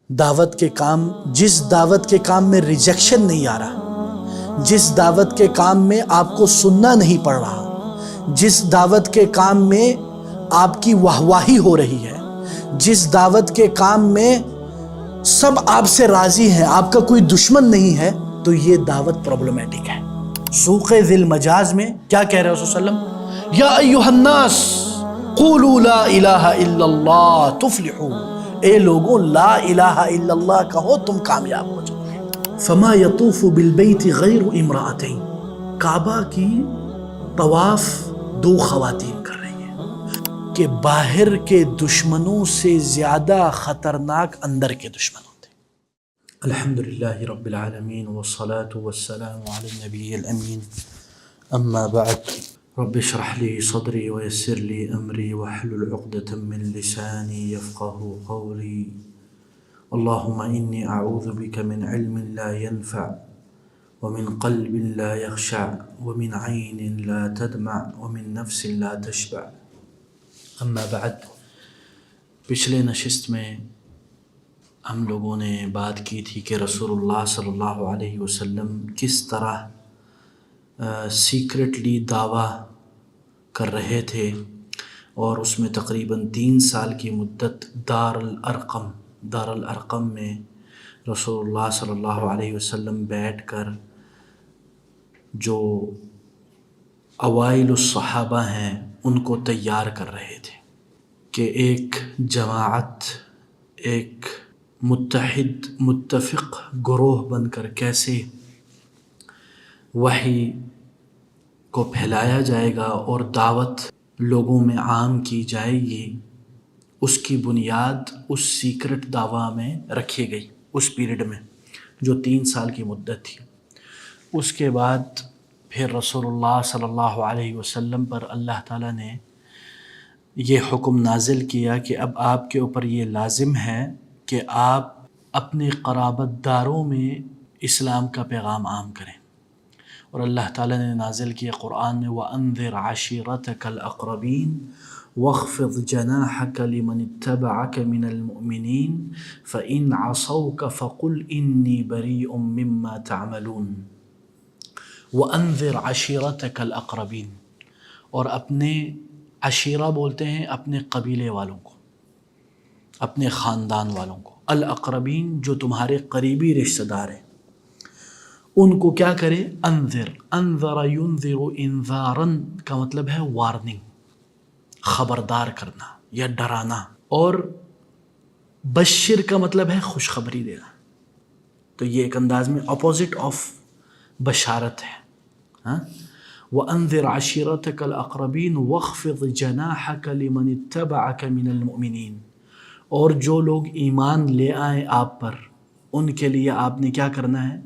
دعوت کے کام، جس دعوت کے کام میں ریجیکشن نہیں آ رہا، جس دعوت کے کام میں آپ کو سننا نہیں پڑ رہا، جس دعوت کے کام میں آپ کی واہواہی ہو رہی ہے، جس دعوت کے کام میں سب آپ سے راضی ہیں، آپ کا کوئی دشمن نہیں ہے، تو یہ دعوت پرابلمیٹک ہے۔ سوق ذی المجاز میں کیا کہہ رہے ہیں رسول صلی اللہ علیہ وسلم؟ یا ایھا الناس قولوا لا الہ الا اللہ تفلحوا، اے لوگوں لا الہ الا اللہ کہو تم کامیاب ہو جاؤ گے۔ فما یطوف بالبیت غیر امرأتین، کعبہ کی طواف دو خواتین کر رہی ہیں کہ باہر کے دشمنوں سے زیادہ خطرناک اندر کے دشمن ہوتے ہیں۔ الحمدللہ رب العالمین والصلاة والسلام علی النبی الامین، اما بعد رب اشرح لی صدری ویسر لی امری واحلل عقدۃ من لسانی یفقهوا قولی، اللہم انی اعوذ بک من علم لا ينفع ومن قلب لا يخشع ومن عین لا تدمع ومن نفس لا تشبع۔ اما بعد، پچھلے نشست میں ہم لوگوں نے بات کی تھی کہ رسول اللہ صلی اللہ علیہ وسلم کس طرح سیکرٹلی دعویٰ کر رہے تھے، اور اس میں تقریباً 3 سال کی مدت دار الارقم میں رسول اللہ صلی اللہ علیہ وسلم بیٹھ کر جو اوائل الصحابہ ہیں ان کو تیار کر رہے تھے کہ ایک جماعت، ایک متفق گروہ بن کر کیسے وحی کو پھیلایا جائے گا اور دعوت لوگوں میں عام کی جائے گی۔ اس کی بنیاد اس سیکرٹ دعویٰ میں رکھی گئی اس پیریڈ میں جو 3 سال کی مدت تھی۔ اس کے بعد پھر رسول اللہ صلی اللہ علیہ وسلم پر اللہ تعالیٰ نے یہ حکم نازل کیا کہ اب آپ کے اوپر یہ لازم ہے کہ آپ اپنے قرابت داروں میں اسلام کا پیغام عام کریں، اور اللہ تعالیٰ نے نازل کیا قرآن میں وَأَنذِرْ عَشِيرَتَكَ الْأَقْرَبِينَ وَاخْفِضْ جَنَاحَكَ لِمَنِ اتَّبَعَكَ مِنَ الْمُؤْمِنِينَ فَإِنْ عَصَوْكَ فَقُلْ إِنِّي بَرِيءٌ مِّمَّا تَعْمَلُونَ۔ وَأَنذِرْ عَشِيرَتَكَ الْأَقْرَبِينَ، اور اپنے عشیرہ بولتے ہیں اپنے قبیلے والوں کو، اپنے خاندان والوں کو، الاقربین جو تمہارے قریبی رشتہ دار ہیں ان کو کیا کرے؟ انذر، انذر ینذر انذارن کا مطلب ہے وارننگ، خبردار کرنا یا ڈرانا، اور بشر کا مطلب ہے خوشخبری دینا۔ تو یہ ایک انداز میں اپوزٹ آف بشارت ہے۔ وَأَنذِرْ عَشِيرَتَكَ الْأَقْرَبِينَ وَاخْفِضْ جَنَاحَكَ لِمَنِ اتَّبَعَكَ مِنَ الْمُؤْمِنِينَ، اور جو لوگ ایمان لے آئیں آپ پر ان کے لیے آپ نے کیا کرنا ہے؟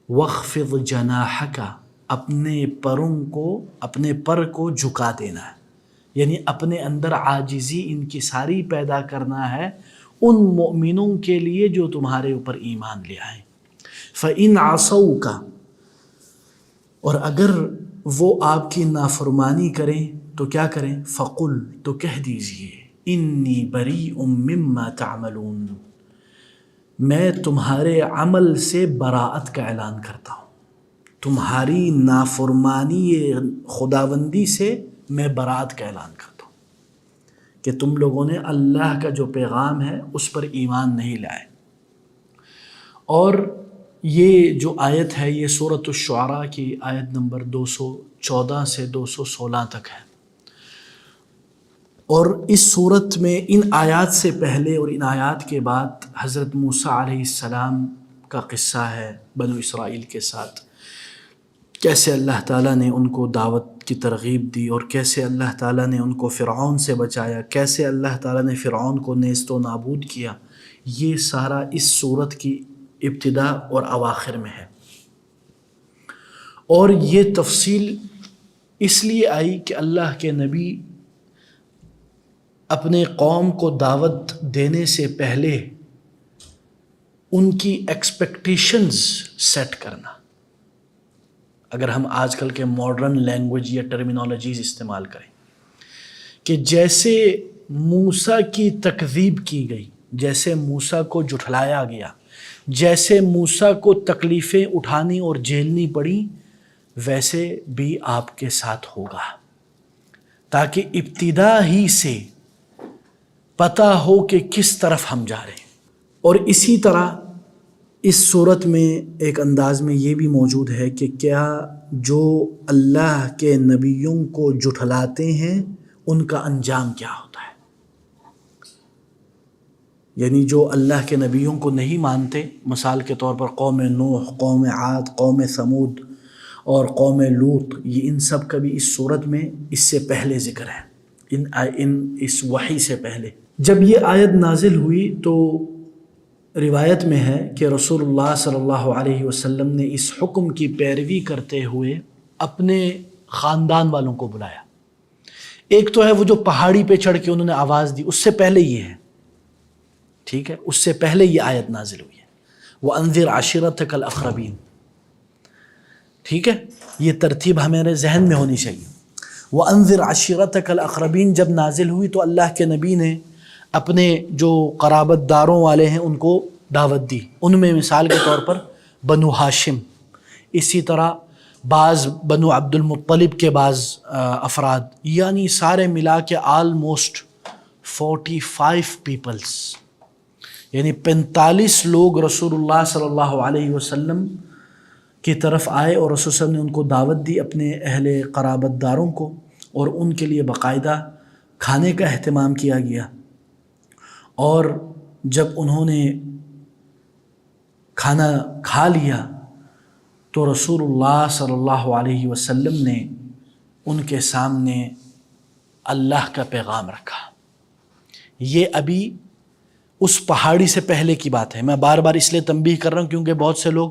وَاخْفِضْ جَنَاحَكَ، اپنے پر کو جھکا دینا ہے، یعنی اپنے اندر عاجزی انکساری پیدا کرنا ہے ان مؤمنوں کے لیے جو تمہارے اوپر ایمان لے آئیں۔ فَإِنْ عَصَوْكَ، اور اگر وہ آپ کی نافرمانی کریں تو کیا کریں؟ فَقُلْ، تو کہہ دیجئے إِنِّي بَرِيءٌ مِّمَّا تَعْمَلُونَ، میں تمہارے عمل سے براءت کا اعلان کرتا ہوں، تمہاری نافرمانی خداوندی سے میں براءت کا اعلان کرتا ہوں کہ تم لوگوں نے اللہ کا جو پیغام ہے اس پر ایمان نہیں لائے۔ اور یہ جو آیت ہے یہ سورۃ الشعراء کی آیت نمبر 214 سے 216 تک ہے، اور اس صورت میں ان آیات سے پہلے اور ان آیات کے بعد حضرت موسیٰ علیہ السلام کا قصہ ہے بنو اسرائیل کے ساتھ، کیسے اللہ تعالیٰ نے ان کو دعوت کی ترغیب دی، اور کیسے اللہ تعالیٰ نے ان کو فرعون سے بچایا، کیسے اللہ تعالیٰ نے فرعون کو نیست و نابود کیا۔ یہ سارا اس صورت کی ابتدا اور اواخر میں ہے، اور یہ تفصیل اس لیے آئی کہ اللہ کے نبی اپنے قوم کو دعوت دینے سے پہلے ان کی ایکسپیکٹیشنز سیٹ کرنا۔ اگر ہم آج کل کے ماڈرن لینگویج یا ٹرمینالوجیز استعمال کریں کہ جیسے موسیٰ کی تکذیب کی گئی جیسے موسیٰ کو جھٹلایا گیا، جیسے موسیٰ کو تکلیفیں اٹھانی اور جھیلنی پڑی، ویسے بھی آپ کے ساتھ ہوگا، تاکہ ابتدا ہی سے پتہ ہو کہ کس طرف ہم جا رہے ہیں۔ اور اسی طرح اس صورت میں ایک انداز میں یہ بھی موجود ہے کہ کیا جو اللہ کے نبیوں کو جھٹلاتے ہیں ان کا انجام کیا ہوتا ہے، یعنی جو اللہ کے نبیوں کو نہیں مانتے، مثال کے طور پر قوم نوح، قوم عاد، قوم ثمود اور قوم لوط، یہ ان سب کا بھی اس صورت میں اس سے پہلے ذکر ہے، اس وحی سے پہلے۔ جب یہ آیت نازل ہوئی تو روایت میں ہے کہ رسول اللہ صلی اللہ علیہ وسلم نے اس حکم کی پیروی کرتے ہوئے اپنے خاندان والوں کو بلایا۔ ایک تو ہے وہ جو پہاڑی پہ چڑھ کے انہوں نے آواز دی، اس سے پہلے یہ ہے، ٹھیک ہے، اس سے پہلے یہ آیت نازل ہوئی ہے، وَأَنذِرْ عَشِيرَتَكَ الْأَقْرَبِينَ، ٹھیک ہے، یہ ترتیب ہمارے ذہن میں ہونی چاہیے۔ وَأَنذِرْ عَشِيرَتَكَ الْأَقْرَبِينَ جب نازل ہوئی تو اللہ کے نبی نے اپنے جو قرابت داروں والے ہیں ان کو دعوت دی، ان میں مثال کے طور پر بنو ہاشم، اسی طرح بعض بنو عبد المطلب کے بعض افراد، یعنی سارے ملا کے آلموسٹ 45 پیپلز، یعنی 45 لوگ رسول اللہ صلی اللہ علیہ وسلم کی طرف آئے اور رسول صلی اللہ علیہ وسلم نے ان کو دعوت دی، اپنے اہل قرابت داروں کو، اور ان کے لیے باقاعدہ کھانے کا اہتمام کیا گیا۔ اور جب انہوں نے کھانا کھا لیا تو رسول اللہ صلی اللہ علیہ وسلم نے ان کے سامنے اللہ کا پیغام رکھا۔ یہ ابھی اس پہاڑی سے پہلے کی بات ہے، میں بار بار اس لیے تنبیہ کر رہا ہوں کیونکہ بہت سے لوگ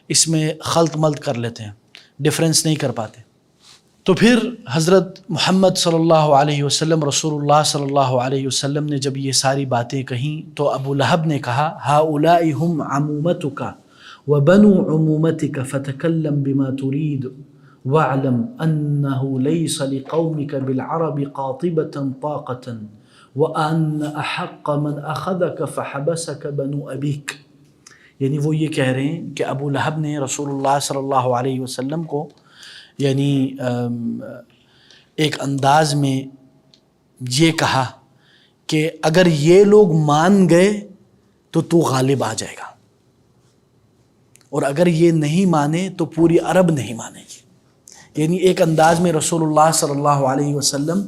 اس میں خلط ملط کر لیتے ہیں، ڈیفرنس نہیں کر پاتے۔ تو پھر حضرت محمد صلی اللہ علیہ وسلم، رسول اللہ صلی اللہ علیہ وسلم نے جب یہ ساری باتیں کہیں تو ابو لہب نے کہا ہؤلاء هم عمومتك وبنو عمومتك فتكلم بما تريد واعلم انه ليس لقومك بالعرب قاطبة طاقة وان احق من اخذك فحبسك بنو ابيك، یعنی وہ یہ کہہ رہے ہیں کہ ابو لہب نے رسول اللہ صلی اللہ علیہ وسلم کو یعنی ایک انداز میں یہ کہا کہ اگر یہ لوگ مان گئے تو تو غالب آ جائے گا، اور اگر یہ نہیں مانے تو پوری عرب نہیں مانے گی، یعنی ایک انداز میں رسول اللہ صلی اللہ علیہ وسلم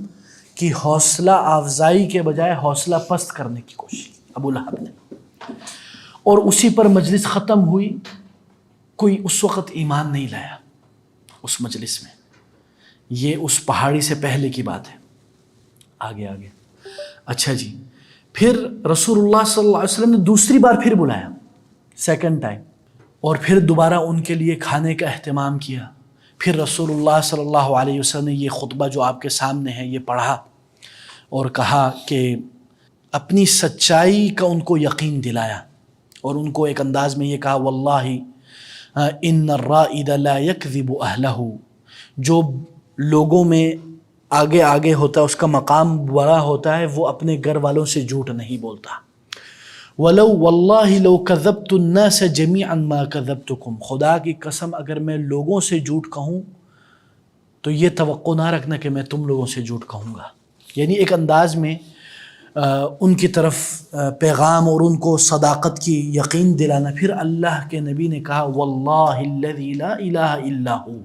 کی حوصلہ افزائی کے بجائے حوصلہ پست کرنے کی کوشش کی ابو لہب نے، اور اسی پر مجلس ختم ہوئی۔ کوئی اس وقت ایمان نہیں لایا اس مجلس میں، یہ اس پہاڑی سے پہلے کی بات ہے۔ آگے اچھا جی، پھر رسول اللہ صلی اللہ علیہ وسلم نے دوسری بار پھر بلایا، سیکنڈ ٹائم، اور پھر دوبارہ ان کے لیے کھانے کا اہتمام کیا۔ پھر رسول اللہ صلی اللہ علیہ وسلم نے یہ خطبہ جو آپ کے سامنے ہے یہ پڑھا اور کہا کہ اپنی سچائی کا ان کو یقین دلایا، اور ان کو ایک انداز میں یہ کہا واللہ ان الرائد لا یکذب اہلہ، جو لوگوں میں آگے آگے ہوتا ہے اس کا مقام بڑا ہوتا ہے، وہ اپنے گھر والوں سے جھوٹ نہیں بولتا۔ وَلَوْ وَاللَّهِ لَوْ كَذَبْتُ النَّاسَ جَمِيعًا مَا كَذَبْتُكُمْ، خدا کی قسم اگر میں لوگوں سے جھوٹ کہوں تو یہ توقع نہ رکھنا کہ میں تم لوگوں سے جھوٹ کہوں گا، یعنی ایک انداز میں ان کی طرف پیغام اور ان کو صداقت کی یقین دلانا۔ پھر اللہ کے نبی نے کہا واللہ الذی لا الہ الا ہو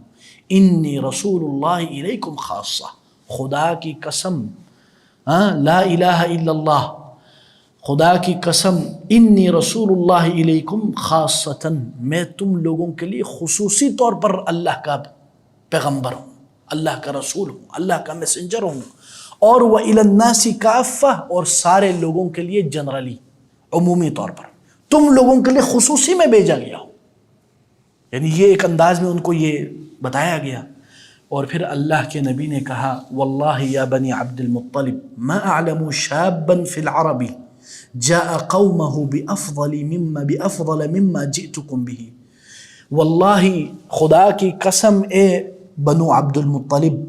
انی رسول اللہ الیکم خاصہ، خدا کی قسم، لا الہ الا اللہ، خدا کی قسم، انی رسول اللہ الیکم خاصتاً، میں تم لوگوں کے لیے خصوصی طور پر اللہ کا پیغمبر ہوں، اللہ کا رسول ہوں، اللہ کا میسنجر ہوں، اور وَإِلَى النَّاسِ كَافَّةً، اور سارے لوگوں کے لیے جنرلی، عمومی طور پر، تم لوگوں کے لیے خصوصی میں بھیجا گیا ہوں، یعنی یہ ایک انداز میں ان کو یہ بتایا گیا۔ اور پھر اللہ کے نبی نے کہا واللہ یا بنی عبد المطلب ما اعلم شابا فی العرب جاء قومه بافضل مما جئتكم به، واللہ خدا کی قسم اے بنو عبد المطلب،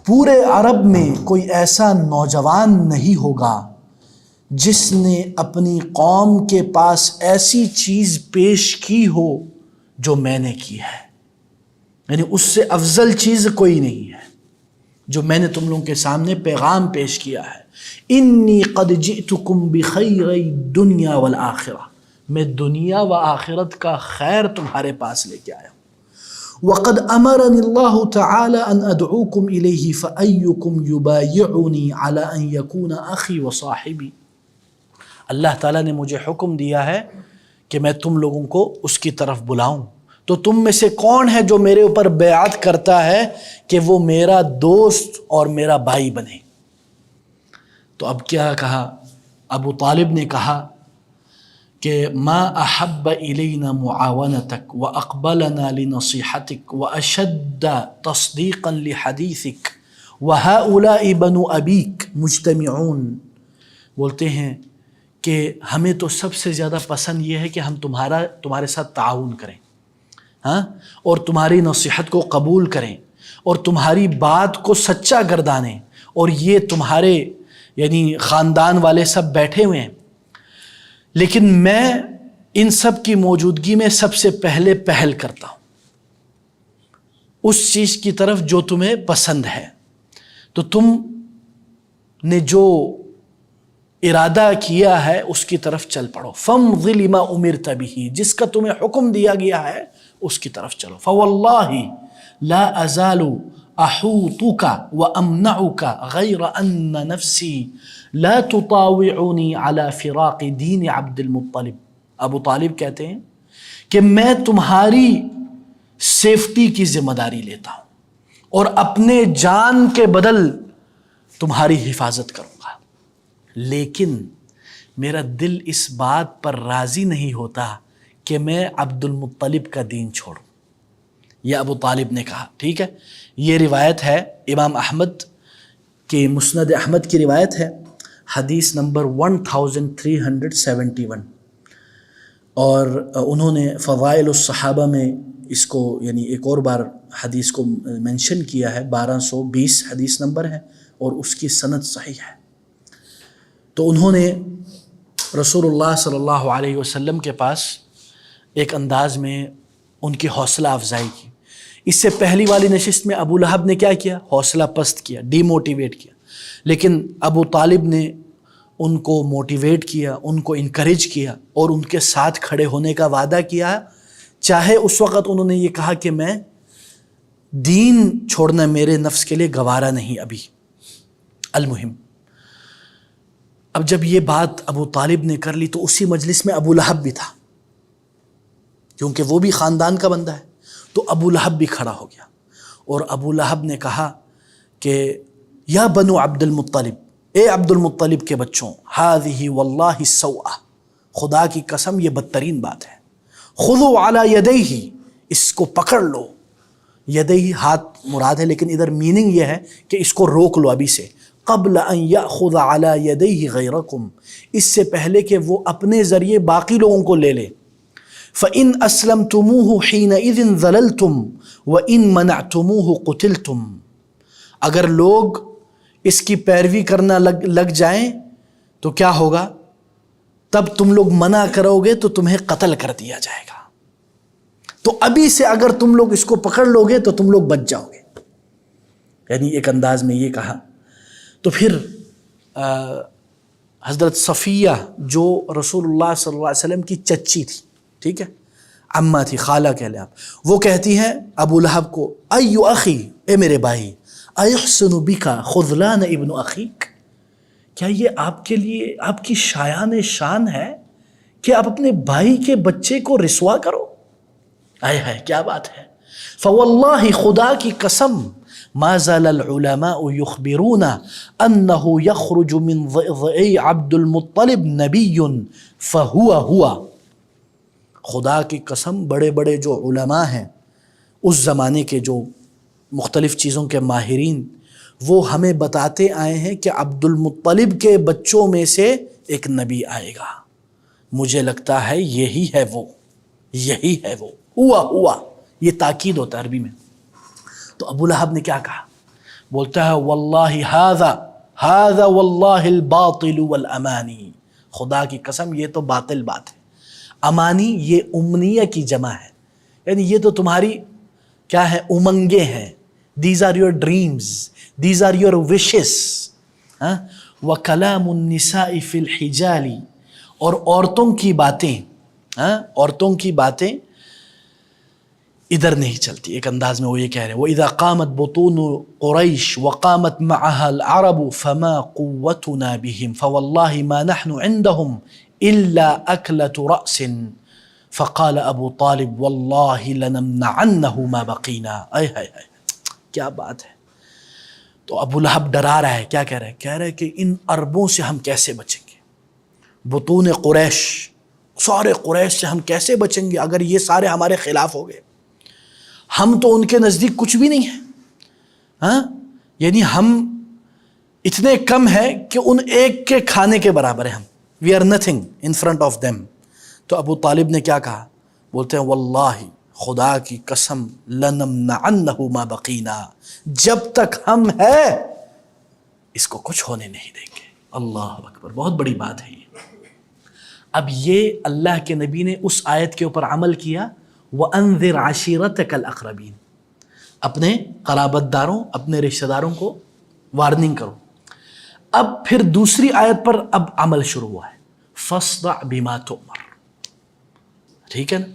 پورے عرب میں کوئی ایسا نوجوان نہیں ہوگا جس نے اپنی قوم کے پاس ایسی چیز پیش کی ہو جو میں نے کی ہے، یعنی اس سے افضل چیز کوئی نہیں ہے جو میں نے تم لوگوں کے سامنے پیغام پیش کیا ہے۔ انی قد جئتکم بخیر الدنیا والآخرہ، میں دنیا و آخرت کا خیر تمہارے پاس لے کے آیا ہوں۔ وقد امرنی اللہ تعالی ان ادعوکم الیہ فایکم یبایعنی علی ان یکون اخی و صاحبی، اللہ تعالیٰ نے مجھے حکم دیا ہے کہ میں تم لوگوں کو اس کی طرف بلاؤں، تو تم میں سے کون ہے جو میرے اوپر بیعت کرتا ہے کہ وہ میرا دوست اور میرا بھائی بنے؟ تو اب کیا کہا؟ ابو طالب نے کہا کہ ما احب الینا معاونتک واقبلنا لنصیحتک واشد تصدیقا لحدیثک وہؤلاء بنو ابیک مجتمعون، بولتے ہیں کہ ہمیں تو سب سے زیادہ پسند یہ ہے کہ ہم تمہارے ساتھ تعاون کریں، ہاں، اور تمہاری نصیحت کو قبول کریں اور تمہاری بات کو سچا گردانیں، اور یہ تمہارے یعنی خاندان والے سب بیٹھے ہوئے ہیں، لیکن میں ان سب کی موجودگی میں سب سے پہلے پہل کرتا ہوں اس چیز کی طرف جو تمہیں پسند ہے، تو تم نے جو ارادہ کیا ہے اس کی طرف چل پڑو۔ فامض لما امرت به، جس کا تمہیں حکم دیا گیا ہے اس کی طرف چلو۔ فواللہ لا ازال احوطک وامنعک غیر ان نفسی لا تطاوعنی علی فراق دین عبد المطلب، ابو طالب کہتے ہیں کہ میں تمہاری سیفٹی کی ذمہ داری لیتا ہوں اور اپنے جان کے بدل تمہاری حفاظت کروں گا، لیکن میرا دل اس بات پر راضی نہیں ہوتا کہ میں عبد المطلب کا دین چھوڑوں، یہ ابو طالب نے کہا۔ ٹھیک ہے، یہ روایت ہے امام احمد کے مسند احمد کی روایت ہے، حدیث نمبر 1371، اور انہوں نے فضائل الصحابہ میں اس کو یعنی ایک اور بار حدیث کو منشن کیا ہے، 1220 حدیث نمبر ہے اور اس کی سند صحیح ہے۔ تو انہوں نے رسول اللہ صلی اللہ علیہ وسلم کے پاس ایک انداز میں ان کی حوصلہ افزائی کی۔ اس سے پہلی والی نشست میں ابو لہب نے کیا کیا؟ حوصلہ پست کیا، ڈی موٹیویٹ کیا، لیکن ابو طالب نے ان کو موٹیویٹ کیا، ان کو انکریج کیا اور ان کے ساتھ کھڑے ہونے کا وعدہ کیا، چاہے اس وقت انہوں نے یہ کہا کہ میں دین چھوڑنا میرے نفس کے لیے گوارا نہیں ابھی۔ المہم اب جب یہ بات ابو طالب نے کر لی تو اسی مجلس میں ابو لہب بھی تھا، کیونکہ وہ بھی خاندان کا بندہ ہے، تو ابو لہب بھی کھڑا ہو گیا اور ابو لہب نے کہا کہ یا بنو عبد المطلب، اے عبد المطلب کے بچوں، ہذہ واللہ السوءہ، خدا کی قسم یہ بدترین بات ہے، خذوا علی یدیہ، اس کو پکڑ لو، یدیہ ہاتھ مراد ہے لیکن ادھر میننگ یہ ہے کہ اس کو روک لو ابھی سے، قبل ان یأخذ علی یدیہ غیرکم، اس سے پہلے کہ وہ اپنے ذریعے باقی لوگوں کو لے لے، فإن اسلمتموہ حینئذ ذللتم وإن منعتموہ قتلتم، اگر لوگ اس کی پیروی کرنا لگ جائیں تو کیا ہوگا؟ تب تم لوگ منع کرو گے تو تمہیں قتل کر دیا جائے گا، تو ابھی سے اگر تم لوگ اس کو پکڑ لو گے تو تم لوگ بچ جاؤ گے، یعنی ایک انداز میں یہ کہا۔ تو پھر حضرت صفیہ جو رسول اللہ صلی اللہ علیہ وسلم کی چچی تھی، ٹھیک ہے، عمہ تھی، خالہ کہہ لیں آپ، وہ کہتی ہیں ابو لہب کو، ایو اخی، اے میرے بھائی، ایحسن بکا خذلان ابن اخیک، کیا یہ آپ کے لیے آپ کی شایان شان ہے کہ آپ اپنے بھائی کے بچے کو رسوا کرو؟ آئے ہائے کیا بات ہے۔ فواللہ، خدا کی قسم، ما زال العلماء یخبرون انہ یخرج من ضئضئ عبد المطلب نبی فہو، خدا کی قسم بڑے بڑے جو علماء ہیں اس زمانے کے، جو مختلف چیزوں کے ماہرین، وہ ہمیں بتاتے آئے ہیں کہ عبد المطلب کے بچوں میں سے ایک نبی آئے گا، مجھے لگتا ہے یہی ہے وہ، یہی ہے وہ، ہوا، یہ تاکید ہوتا ہے عربی میں۔ تو ابو لہب نے کیا کہا؟ بولتا ہے واللہ ھذا واللہ الباطل والامانی، خدا کی قسم یہ تو باطل بات ہے. امانی یہ امنیہ کی جمع ہے، یعنی یہ تو تمہاری کیا ہے، امنگیں ہیں. These are your dreams, these are your wishes. وَكَلَامُ النِّسَاءِ فِي الْحِجَالِ، اور عورتوں کی باتیں، عورتوں کی باتیں ادھر نہیں چلتی. ایک انداز میں وہ یہ کہہ رہے ہیں وَإِذَا قَامَتْ بُطُونُ قُرَيْشٍ وَقَامَتْ مَعَهَا الْعَرَبُ فَمَا قُوَّتُنَا بِهِمْ فَوَاللَّهِ مَا نَحْنُ عِنْدَهُمْ إِلَّا أَكْلَةُ رَأْسٍ فَقَالَ أَبُو طَالِبْ وَاللَّهِ لَنَمْنَعَنَّهُ مَا بَقِينَا. اے ہائے ہائے کیا بات ہے. تو ابو لہب ڈرا رہا ہے، کیا کہہ رہا ہے؟ کہہ رہا ہے کہ ان عربوں سے ہم کیسے بچیں گے، بطون قریش، سارے قریش سے ہم کیسے بچیں گے اگر یہ سارے ہمارے خلاف ہو گئے. ہم تو ان کے نزدیک کچھ بھی نہیں ہیں، یعنی ہم اتنے کم ہیں کہ ان ایک کے کھانے کے برابر ہیں ہم. We are nothing in front of them. تو ابو طالب نے کیا کہا؟ بولتے ہیں واللہ، خدا کی قسم، لَنَمْنَعَنَّهُ مَا بَقِينَا، جب تک ہم ہیں اس کو کچھ ہونے نہیں دیں گے. اللہ اکبر، بہت بڑی بات ہے یہ. اب یہ اللہ کے نبی نے اس آیت کے اوپر عمل کیا، وَأَنذِرْ عَشِيرَتَكَ الْأَقْرَبِينَ، اپنے قرابت داروں، اپنے رشتہ داروں کو وارننگ کرو. اب پھر دوسری آیت پر اب عمل شروع ہوا ہے، فَاصْدَعْ بِمَا تُؤْمَرْ. ٹھیک ہے نا،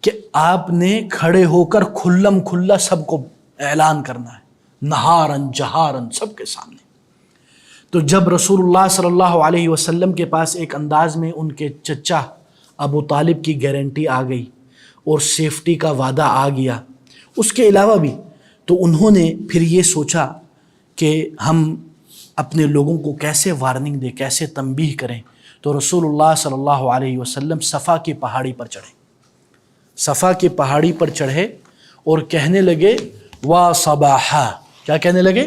کہ آپ نے کھڑے ہو کر کھلم کھلا سب کو اعلان کرنا ہے، نہارن جہارن سب کے سامنے. تو جب رسول اللہ صلی اللہ علیہ وسلم کے پاس ایک انداز میں ان کے چچا ابو طالب کی گارنٹی آ گئی اور سیفٹی کا وعدہ آ گیا، اس کے علاوہ بھی تو انہوں نے پھر یہ سوچا کہ ہم اپنے لوگوں کو کیسے وارننگ دیں، کیسے تنبیہ کریں. تو رسول اللہ صلی اللہ علیہ وسلم صفا کی پہاڑی پر چڑھے، صفا کی پہاڑی پر چڑھے اور کہنے لگے وا صباحا. کیا کہنے لگے؟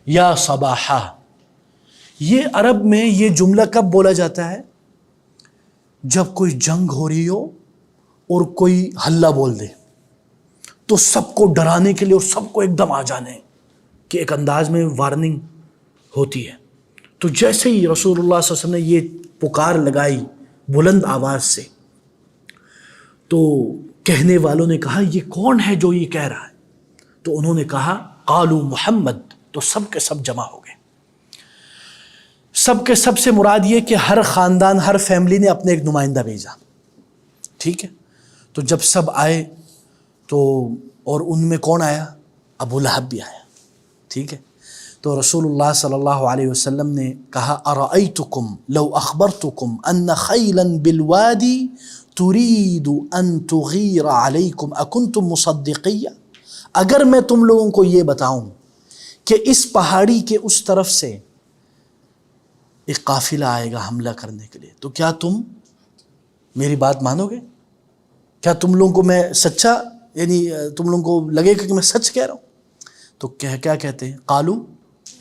یا صباحا. یہ عرب میں یہ جملہ کب بولا جاتا ہے؟ جب کوئی جنگ ہو رہی ہو اور کوئی ہلہ بول دے تو سب کو ڈرانے کے لیے اور سب کو ایک دم آ جانے کہ ایک انداز میں وارننگ ہوتی ہے. تو جیسے ہی رسول اللہ صلی اللہ علیہ وسلم نے یہ پکار لگائی بلند آواز سے، تو کہنے والوں نے کہا یہ کون ہے جو یہ کہہ رہا ہے؟ تو انہوں نے کہا قالوا محمد. تو سب کے سب جمع ہو گئے. سب کے سب سے مراد یہ کہ ہر خاندان، ہر فیملی نے اپنے ایک نمائندہ بھیجا. ٹھیک ہے. تو جب سب آئے تو اور ان میں کون آیا؟ ابو لہب بھی آیا. ٹھیک ہے. تو رسول اللہ صلی اللہ علیہ وسلم نے کہا ارأیتکم لو اخبرتکم ان خیلا بالوادی ترید ان تغیر علیکم اکنتم مصدقیہ. اگر میں تم لوگوں کو یہ بتاؤں کہ اس پہاڑی کے اس طرف سے ایک قافلہ آئے گا حملہ کرنے کے لیے، تو کیا تم میری بات مانو گے؟ کیا تم لوگوں کو میں سچا، یعنی تم لوگوں کو لگے گا کہ میں سچ کہہ رہا ہوں؟ تو کیا کہتے ہیں؟ قالو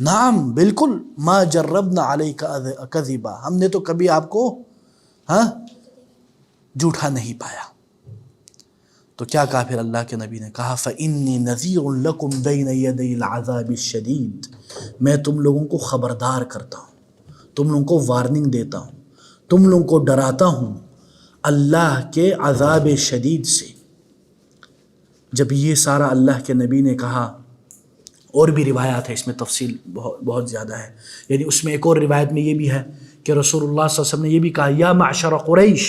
نعم بالکل، ما جربنا علیک کذبا، ہم نے تو کبھی آپ کو جھوٹا نہیں پایا. تو کیا کہا پھر اللہ کے نبی نے؟ کہا فإنی نذیر لکم بین یدی العذاب الشدید، میں تم لوگوں کو خبردار کرتا ہوں، تم لوگوں کو وارننگ دیتا ہوں، تم لوگوں کو ڈراتا ہوں اللہ کے عذاب شدید سے. جب یہ سارا اللہ کے نبی نے کہا، اور بھی روایات ہے، اس میں تفصیل بہت زیادہ ہے. یعنی اس میں ایک اور روایت میں یہ بھی ہے کہ رسول اللہ صلی اللہ علیہ وسلم نے یہ بھی کہا یا معشر قریش،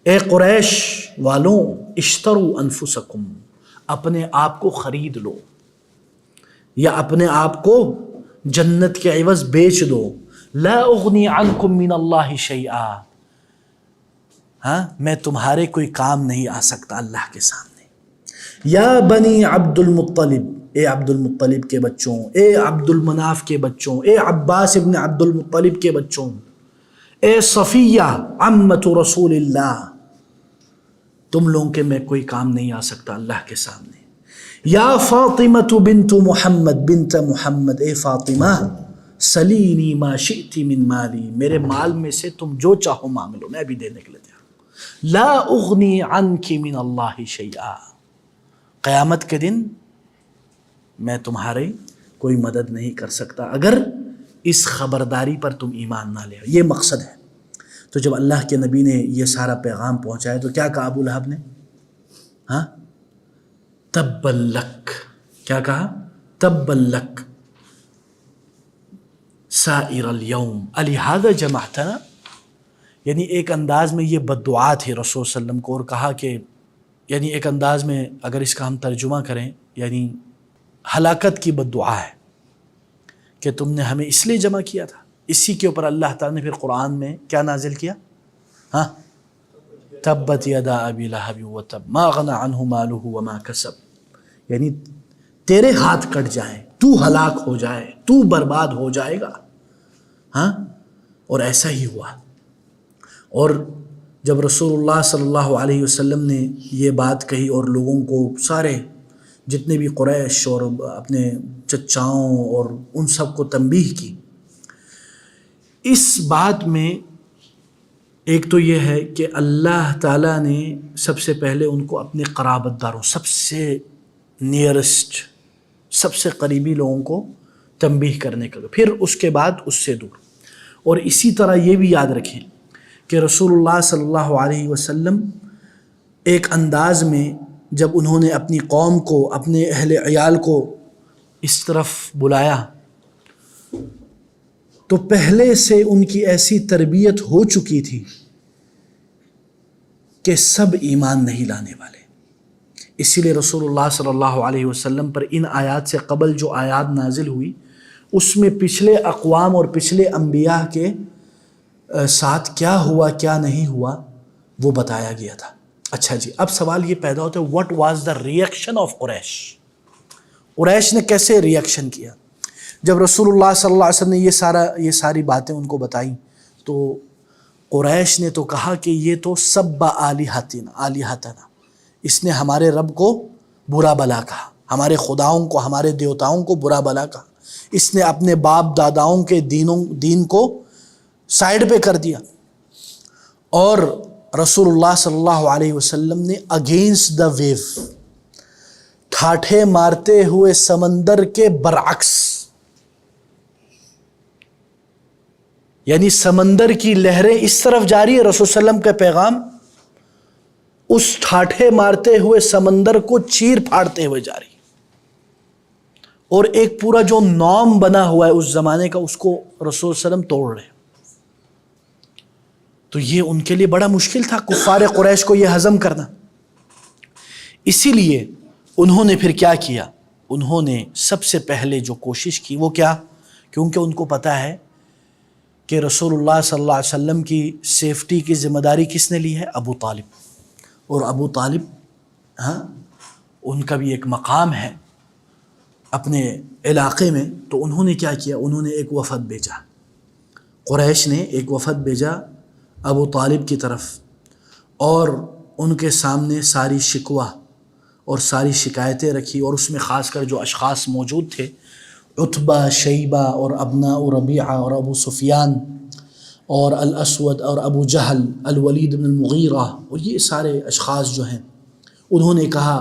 اے قریش والوں، اشتروا انفسکم، اپنے آپ کو خرید لو یا اپنے آپ کو جنت کے عوض بیچ دو. لا اغنی عنکم من اللہ شیئا، میں تمہارے کوئی کام نہیں آ سکتا اللہ کے سامنے. یا بنی عبد المطلب، اے عبد المطلب کے بچوں، اے عبد المناف کے بچوں، اے عباس ابن عبد المطلب کے بچوں، اے صفیہ عمت رسول اللہ، تم لوگوں کے میں کوئی کام نہیں آ سکتا اللہ کے سامنے. یا فاطمہ بنت محمد، بنت محمد، اے فاطمہ سلینی ما شئت من مالی، میرے مال میں سے تم جو چاہو مانگ لو، میں بھی دینے کے لیے تیار ہوں. لا اغنی عنک من اللہ شیئا، قیامت کے دن میں تمہاری کوئی مدد نہیں کر سکتا اگر اس خبرداری پر تم ایمان نہ لے. یہ مقصد ہے. تو جب اللہ کے نبی نے یہ سارا پیغام پہنچایا تو کیا کہا ابو لہب نے؟ ہاں، تبا لک. کیا کہا؟ تبا لک سائر الیوم الہذا جمعتنا. یعنی ایک انداز میں یہ بد دعا تھی رسول صلی اللہ علیہ وسلم کو، اور کہا کہ یعنی ایک انداز میں اگر اس کا ہم ترجمہ کریں یعنی ہلاکت کی بد دعا ہے کہ تم نے ہمیں اس لیے جمع کیا تھا. اسی کے اوپر اللہ تعالیٰ نے پھر قرآن میں کیا نازل کیا؟ ہاں، تبت یدا ابی لہب وتب ما اغنی عنہ مالہ وما کسب. یعنی تیرے ہاتھ کٹ جائیں، تو ہلاک ہو جائے، تو برباد ہو جائے گا. ہاں، اور ایسا ہی ہوا. اور جب رسول اللہ صلی اللہ علیہ وسلم نے یہ بات کہی اور لوگوں کو، سارے جتنے بھی قریش اور اپنے چچاؤں اور ان سب کو تنبیہ کی، اس بات میں ایک تو یہ ہے کہ اللہ تعالیٰ نے سب سے پہلے ان کو اپنے قرابت داروں، سب سے نیئرسٹ، سب سے قریبی لوگوں کو تنبیہ کرنے کا، پھر اس کے بعد اس سے دور. اور اسی طرح یہ بھی یاد رکھیں کہ رسول اللہ صلی اللہ علیہ وسلم ایک انداز میں جب انہوں نے اپنی قوم کو، اپنے اہل عیال کو اس طرف بلایا تو پہلے سے ان کی ایسی تربیت ہو چکی تھی کہ سب ایمان نہیں لانے والے. اسی لیے رسول اللہ صلی اللہ علیہ وسلم پر ان آیات سے قبل جو آیات نازل ہوئی اس میں پچھلے اقوام اور پچھلے انبیاء کے ساتھ کیا ہوا کیا نہیں ہوا وہ بتایا گیا تھا. اچھا جی، اب سوال یہ پیدا ہوتا ہے what was the reaction of Quraysh. Quraysh نے کیسے ریئیکشن کیا جب رسول اللہ صلی اللہ علیہ وسلم نے یہ ساری باتیں ان کو بتائیں؟ تو قریش نے تو کہا کہ یہ تو سب آلہتنا، اس نے ہمارے رب کو برا بلا کہا، ہمارے خداؤں کو، ہمارے دیوتاؤں کو برا بلا کہا، اس نے اپنے باپ داداؤں کے دین کو سائیڈ پہ کر دیا. اور رسول اللہ صلی اللہ علیہ وسلم نے اگینسٹ دا ویو، ٹھاٹھے مارتے ہوئے سمندر کے برعکس، یعنی سمندر کی لہریں اس طرف جاری ہے، رسول صلی اللہ علیہ وسلم کا پیغام اس ٹھاٹھے مارتے ہوئے سمندر کو چیر پھاڑتے ہوئے جاری، اور ایک پورا جو نام بنا ہوا ہے اس زمانے کا اس کو رسول صلی اللہ علیہ وسلم توڑ رہے. تو یہ ان کے لیے بڑا مشکل تھا کفار قریش کو یہ ہضم کرنا. اسی لیے انہوں نے پھر کیا کیا؟ انہوں نے سب سے پہلے جو کوشش کی وہ کیا؟ کیونکہ ان کو پتا ہے کہ رسول اللہ صلی اللہ علیہ وسلم کی سیفٹی کی ذمہ داری کس نے لی ہے؟ ابو طالب. اور ابو طالب ان کا بھی ایک مقام ہے اپنے علاقے میں. تو انہوں نے کیا کیا؟ انہوں نے ایک وفد بھیجا، قریش نے ایک وفد بھیجا ابو طالب کی طرف، اور ان کے سامنے ساری شکوہ اور ساری شکایتیں رکھی. اور اس میں خاص کر جو اشخاص موجود تھے، عتبہ، شیبہ اور ابناء ربیعہ اور ابو سفیان اور الاسود اور ابو جہل، الولید بن المغیرہ، اور یہ سارے اشخاص جو ہیں انہوں نے کہا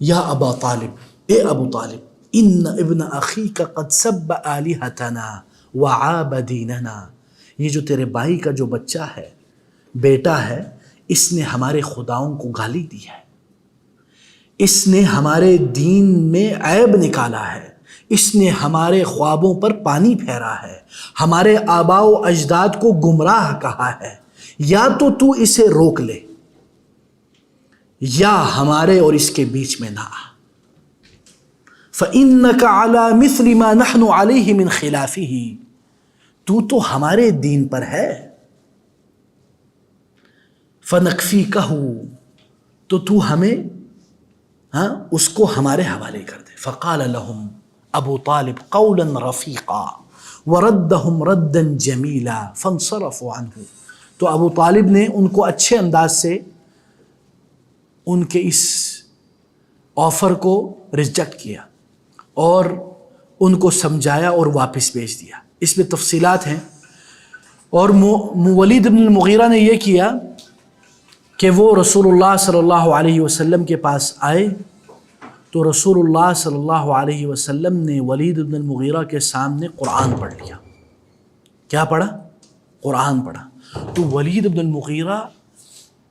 یا ابا طالب، اے ابو طالب، ان ابن اخیک قد سب آلہتنا وعاب دیننا. یہ جو تیرے بھائی کا جو بچہ ہے، بیٹا ہے، اس نے ہمارے خداؤں کو گالی دی ہے، اس نے ہمارے دین میں عیب نکالا ہے، اس نے ہمارے خوابوں پر پانی پھیرا ہے، ہمارے آباء و اجداد کو گمراہ کہا ہے. یا تو اسے روک لے یا ہمارے اور اس کے بیچ میں نہ آ. فَإِنَّكَ عَلَى مِثْلِ مَا نَحْنُ عَلَيْهِ مِنْ خِلَافِهِ، تو ہمارے دین پر ہے. فَنَكْفِيكَهُ، تو ہمیں اس کو ہمارے حوالے کر دے. فَقَالَ لَهُمْ ابو طالب قولا رفیقا وردهم ردا جمیلا فانصرفوا عنہ. تو ابو طالب نے ان کو اچھے انداز سے ان کے اس آفر کو ریجیکٹ کیا اور ان کو سمجھایا اور واپس بھیج دیا. اس میں تفصیلات ہیں. اور ولید بن المغیرہ نے یہ کیا کہ وہ رسول اللہ صلی اللہ علیہ وسلم کے پاس آئے تو رسول اللہ صلی اللہ علیہ وسلم نے ولید بن المغیرہ کے سامنے قرآن پڑھ لیا. کیا پڑھا؟ قرآن پڑھا. تو ولید بن المغیرہ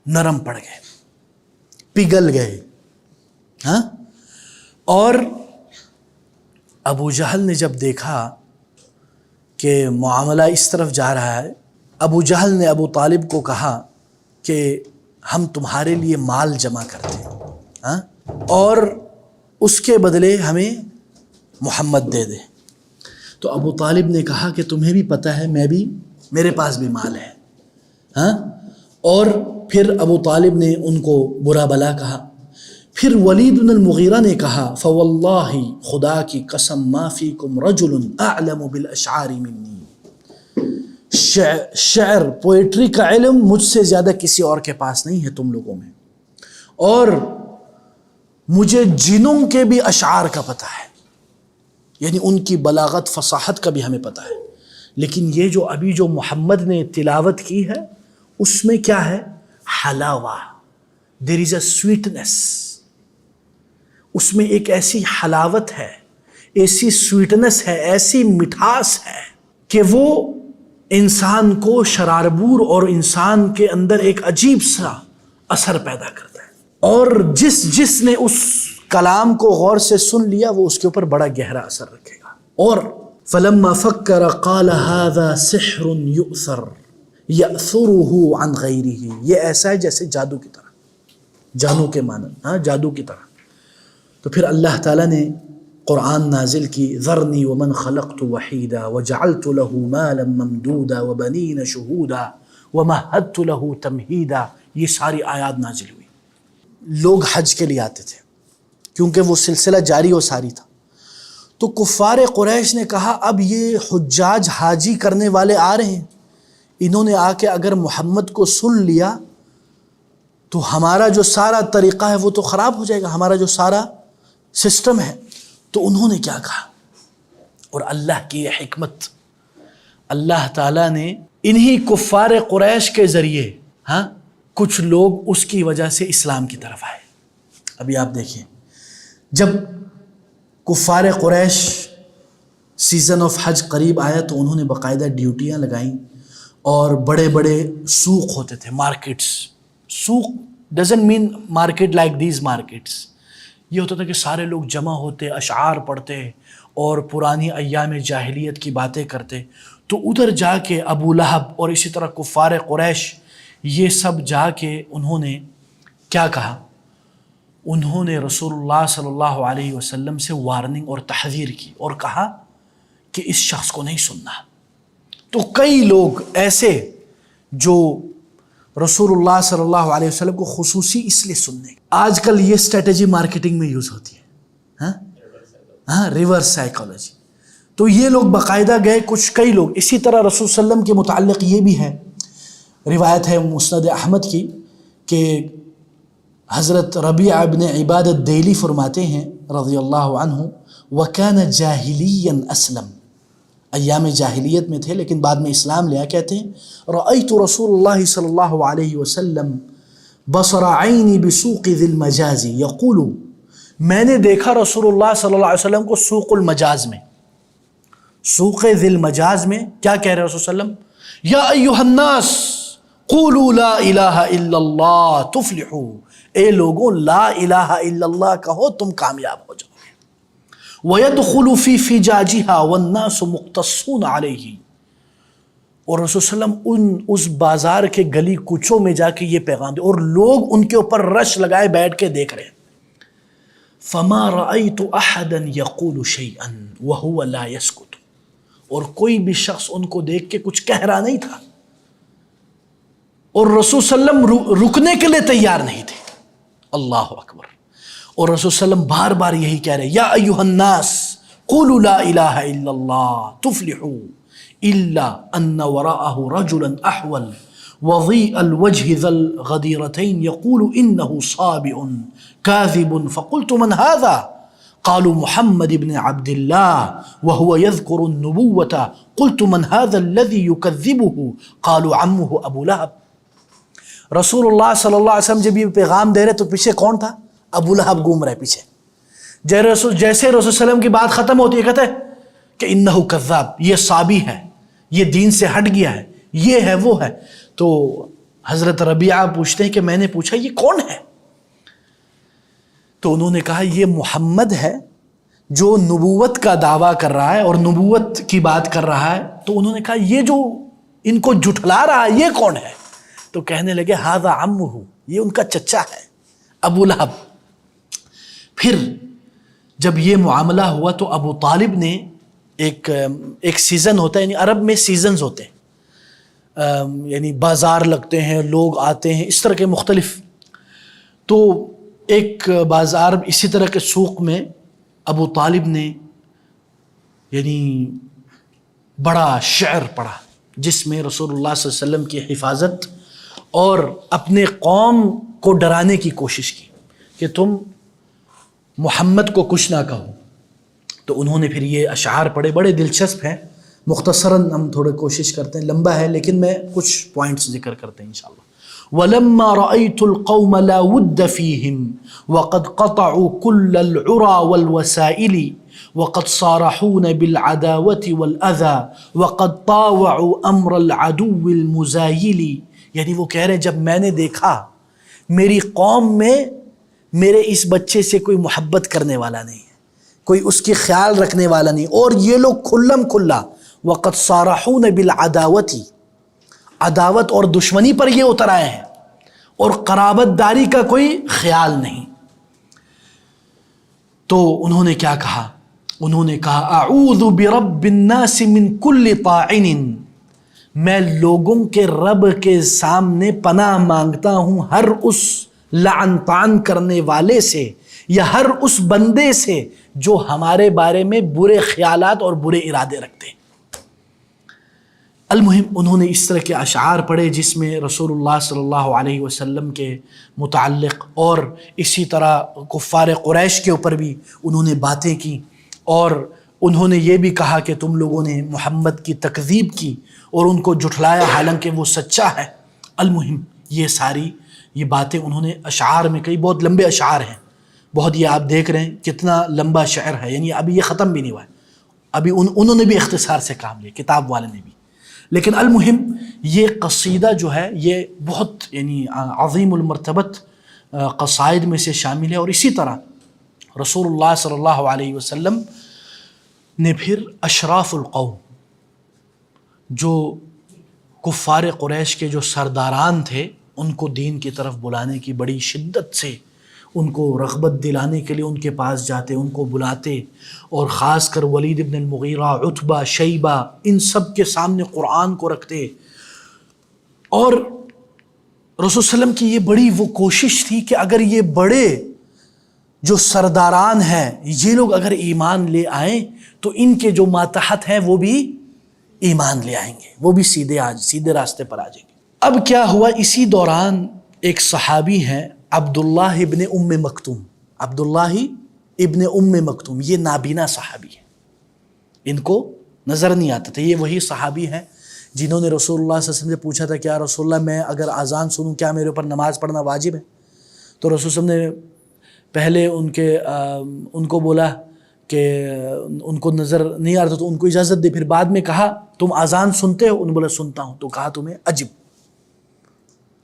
نرم پڑ گئے، پگھل گئے. ہاں، اور ابو جہل نے جب دیکھا کہ معاملہ اس طرف جا رہا ہے، ابو جہل نے ابو طالب کو کہا کہ ہم تمہارے لیے مال جمع کرتے ہیں، ہاں، اور اس کے بدلے ہمیں محمد دے دے. تو ابو طالب نے کہا کہ تمہیں بھی پتہ ہے میرے پاس بھی مال ہے. ہاں، اور پھر ابو طالب نے ان کو برا بلا کہا. پھر ولید بن المغیرہ نے کہا فواللہ، خدا کی قسم، ما فیکم رجل اعلم بالاشعار منی، شعر پوئٹری کا علم مجھ سے زیادہ کسی اور کے پاس نہیں ہے تم لوگوں میں، اور مجھے جنوں کے بھی اشعار کا پتہ ہے، یعنی ان کی بلاغت فصاحت کا بھی ہمیں پتہ ہے. لیکن یہ جو ابھی جو محمد نے تلاوت کی ہے اس میں کیا ہے؟ حلاوہ، دیر از اے سویٹنس، اس میں ایک ایسی حلاوت ہے، ایسی سویٹنس ہے، ایسی مٹھاس ہے کہ وہ انسان کو شراربور اور انسان کے اندر ایک عجیب سا اثر پیدا کرتا ہے. اور جس نے اس کلام کو غور سے سن لیا وہ اس کے اوپر بڑا گہرا اثر رکھے گا. اور فلما فکر قال هذا سحر یؤثر یأثره عن غیرہ، یہ ایسا ہے جیسے جادو کی طرح، جادو کے معنی، ہاں، جادو کی طرح. تو پھر اللہ تعالیٰ نے قرآن نازل کی، ذرنی ومن خلقت وحیدا وجعلت له مالا ممدودا وبنین شہودا ومہدت له تمہیدا. یہ ساری آیات نازل ہوئی. لوگ حج کے لیے آتے تھے کیونکہ وہ سلسلہ جاری و ساری تھا. تو کفار قریش نے کہا اب یہ حجاج حاجی کرنے والے آ رہے ہیں، انہوں نے آ کے اگر محمد کو سن لیا تو ہمارا جو سارا طریقہ ہے وہ تو خراب ہو جائے گا، ہمارا جو سارا سسٹم ہے. تو انہوں نے کیا کہا، اور اللہ کی یہ حکمت، اللہ تعالیٰ نے انہی کفار قریش کے ذریعے، ہاں، کچھ لوگ اس کی وجہ سے اسلام کی طرف آئے. ابھی آپ دیکھیں، جب کفار قریش سیزن آف حج قریب آیا تو انہوں نے باقاعدہ ڈیوٹیاں لگائیں، اور بڑے بڑے سوق ہوتے تھے، مارکیٹس. سوق doesn't mean market like these markets. یہ ہوتا تھا کہ سارے لوگ جمع ہوتے، اشعار پڑھتے اور پرانی ایام جاہلیت کی باتیں کرتے. تو ادھر جا کے ابو لہب اور اسی طرح کفار قریش یہ سب جا کے انہوں نے کیا کہا، انہوں نے رسول اللہ صلی اللہ علیہ وسلم سے وارننگ اور تحذیر کی اور کہا کہ اس شخص کو نہیں سننا. تو کئی لوگ ایسے جو رسول اللہ صلی اللہ علیہ وسلم کو خصوصی اس لیے سننے، آج کل یہ اسٹریٹجی مارکیٹنگ میں یوز ہوتی ہے، ہاں، ریورس سائیکالوجی. تو یہ لوگ باقاعدہ گئے، کئی لوگ. اسی طرح رسول صلی اللہ علیہ وسلم کے متعلق یہ بھی ہے، روایت ہے مسند احمد کی کہ حضرت ربیع ابن عباد الدیلی فرماتے ہیں رضی اللہ عنہ، وَكَانَ جَاهِلِيًّا أَسْلَمَ، ایام جاہلیت میں تھے لیکن بعد میں اسلام لیا. کہتے ہیں رأیت رسول اللہ صلی اللہ علیہ وسلم بصر عینی بسوق ذی المجاز یقول، میں نے دیکھا رسول اللہ صلی اللہ علیہ وسلم کو سوق المجاز میں، سوق ذی المجاز میں کیا کہہ رہے رسول صلی اللہ علیہ وسلم، یا ایھا الناس قولوا لا الہ الا اللہ تفلحوا، اے لوگوں لا الہ الا اللہ کہو تم کامیاب ہو جاؤ. وَيَدْخُلُ فِي فِجَاجِهَا وَالنَّاسُ مُقْتَصُونَ عَلَيْهِ، اور رسول صلی اللہ علیہ وسلم اس بازار کے گلی کوچوں میں جا کے یہ پیغام دے، اور لوگ ان کے اوپر رش لگائے بیٹھ کے دیکھ رہے ہیں. فَمَا رَأَيْتُ أَحَدًا يَقُولُ شَيْئًا وَهُوَ لَا يَسْكُتُ، اور کوئی بھی شخص ان کو دیکھ کے کچھ کہہ رہا نہیں تھا، اور رسول صلی اللہ علیہ وسلم رکنے کے لیے تیار نہیں تھے. اللہ اکبر. اور رسول صلی اللہ علیہ وسلم بار بار یہی کہہ رہے، یا ایھا الناس قولوا لا الہ الا اللہ تفلحوا الا ان وراءہ رجلا احول وضیء الوجہ ذا الغدیرتین یقول انه صابئ کاذب فقلت من هذا قالوا محمد بن عبد الله وهو يذكر النبوة قلت من هذا الذي يكذبه قالوا عمه ابو لہب. رسول اللہ صلی اللہ علیہ وسلم جب یہ پیغام دے رہے تو پیچھے کون تھا؟ ابو لہب گھوم رہے پیچھے. جیسے رسول صلی اللہ علیہ وسلم کی بات ختم ہوتی ہے کہتے ہیں کہ انہ کذاب، یہ صابی ہے، یہ دین سے ہٹ گیا ہے، یہ ہے وہ ہے. تو حضرت ربیعہ پوچھتے ہیں کہ میں نے پوچھا یہ کون ہے؟ تو انہوں نے کہا یہ محمد ہے جو نبوت کا دعویٰ کر رہا ہے اور نبوت کی بات کر رہا ہے۔ تو انہوں نے کہا یہ جو ان کو جھٹلا رہا ہے یہ کون ہے؟ تو کہنے لگے ھذا عمہ، یہ ان کا چچا ہے ابو لہب۔ پھر جب یہ معاملہ ہوا تو ابو طالب نے ایک سیزن ہوتا ہے، یعنی عرب میں سیزنز ہوتے ہیں، یعنی بازار لگتے ہیں، لوگ آتے ہیں، اس طرح کے مختلف۔ تو ایک بازار اسی طرح کے سوق میں ابو طالب نے یعنی بڑا شعر پڑھا جس میں رسول اللہ صلی اللہ علیہ وسلم کی حفاظت اور اپنے قوم کو ڈرانے کی کوشش کی کہ تم محمد کو کچھ نہ کہو۔ تو انہوں نے پھر یہ اشعار پڑھے، بڑے دلچسپ ہیں، مختصراً ہم تھوڑے کوشش کرتے ہیں، لمبا ہے لیکن میں کچھ پوائنٹس ذکر کرتے ہیں انشاءاللہ۔ وَلَمَّا رَأَيْتُ الْقَوْمَ لَا وُدَّ فِيهِمْ وَقَدْ قَطَعُوا كُلَّ الْعُرَى وَالْوَسَائِلِ وَقَدْ صَارَحُونَ بِالْعَدَاوَةِ وَالْأَذَى وَقَدْ طَاوَعُوا أَمْرَ الْعَدُوِّ الْمُزَايِلِ، یعنی وہ کہہ رہے ہیں جب میں نے دیکھا میری قوم میں میرے اس بچے سے کوئی محبت کرنے والا نہیں ہے، کوئی اس کی خیال رکھنے والا نہیں، اور یہ لوگ کھلم کھلا وَقَدْ صَارَحُونَ بِالْعَدَاوَةِ، عداوت اور دشمنی پر یہ اتر آئے ہیں، اور قرابت داری کا کوئی خیال نہیں۔ تو انہوں نے کیا کہا؟ انہوں نے کہا اعوذ برب الناس من کل طاعن، میں لوگوں کے رب کے سامنے پناہ مانگتا ہوں ہر اس لعن طعن کرنے والے سے یا ہر اس بندے سے جو ہمارے بارے میں برے خیالات اور برے ارادے رکھتے ہیں۔ المہم انہوں نے اس طرح کے اشعار پڑھے جس میں رسول اللہ صلی اللہ علیہ وسلم کے متعلق اور اسی طرح کفار قریش کے اوپر بھی انہوں نے باتیں کی، اور انہوں نے یہ بھی کہا کہ تم لوگوں نے محمد کی تکذیب کی اور ان کو جھٹلایا حالانکہ وہ سچا ہے۔ المہم یہ ساری یہ باتیں انہوں نے اشعار میں کئی، بہت لمبے اشعار ہیں، بہت، یہ آپ دیکھ رہے ہیں کتنا لمبا شعر ہے، یعنی ابھی یہ ختم بھی نہیں ہوا ہے، ابھی انہوں نے بھی اختصار سے کام لیا، کتاب والے نے بھی۔ لیکن المہم یہ قصیدہ جو ہے یہ بہت یعنی عظیم المرتبت قصائد میں سے شامل ہے، اور اسی طرح رسول اللہ صلی اللہ علیہ وسلم نے پھر اشراف القوم، جو کفار قریش کے جو سرداران تھے، ان کو دین کی طرف بلانے کی بڑی شدت سے، ان کو رغبت دلانے کے لیے ان کے پاس جاتے، ان کو بلاتے، اور خاص کر ولید ابن المغیرہ، عتبہ، شیبہ، ان سب کے سامنے قرآن کو رکھتے۔ اور رسول صلی اللہ علیہ وسلم کی یہ بڑی وہ کوشش تھی کہ اگر یہ بڑے جو سرداران ہیں یہ لوگ اگر ایمان لے آئیں تو ان کے جو ماتحت ہیں وہ بھی ایمان لے آئیں گے، وہ بھی سیدھے راستے پر آ جائیں گے۔ اب کیا ہوا، اسی دوران ایک صحابی ہیں عبداللہ ابن ام مکتوم، عبداللہ ابن ام مکتوم، یہ نابینا صحابی ہیں، ان کو نظر نہیں آتا تھا، یہ وہی صحابی ہیں جنہوں نے رسول اللہ صلی اللہ علیہ وسلم سے پوچھا تھا کہ یا رسول اللہ میں اگر اذان سنوں کیا میرے اوپر نماز پڑھنا واجب ہے؟ تو رسول صلی اللہ علیہ وسلم نے پہلے ان کو بولا کہ ان کو نظر نہیں آ رہا تو ان کو اجازت دے، پھر بعد میں کہا تم اذان سنتے ہو؟ انہوں نے بولا سنتا ہوں، تو کہا تمہیں عجب،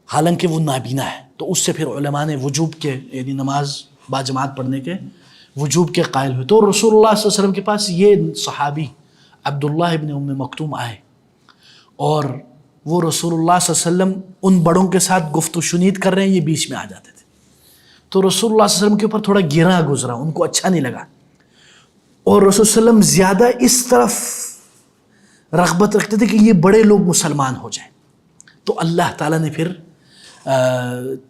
حالانکہ وہ نابینا ہے۔ تو اس سے پھر علماء نے وجوب کے یعنی نماز باجماعت پڑھنے کے وجوب کے قائل ہوئے۔ تو رسول اللہ صلی اللہ علیہ وسلم کے پاس یہ صحابی عبداللہ ابن ام مکتوم آئے، اور وہ رسول اللہ صلی اللہ علیہ وسلم ان بڑوں کے ساتھ گفت و شنید کر رہے ہیں، یہ بیچ میں آ جاتے تھے۔ تو رسول اللہ صلی اللہ علیہ وسلم کے اوپر تھوڑا گرا گزرا، ان کو اچھا نہیں لگا، اور رسول صلی اللہ علیہ وسلم زیادہ اس طرف رغبت رکھتے تھے کہ یہ بڑے لوگ مسلمان ہو جائیں۔ تو اللہ تعالیٰ نے پھر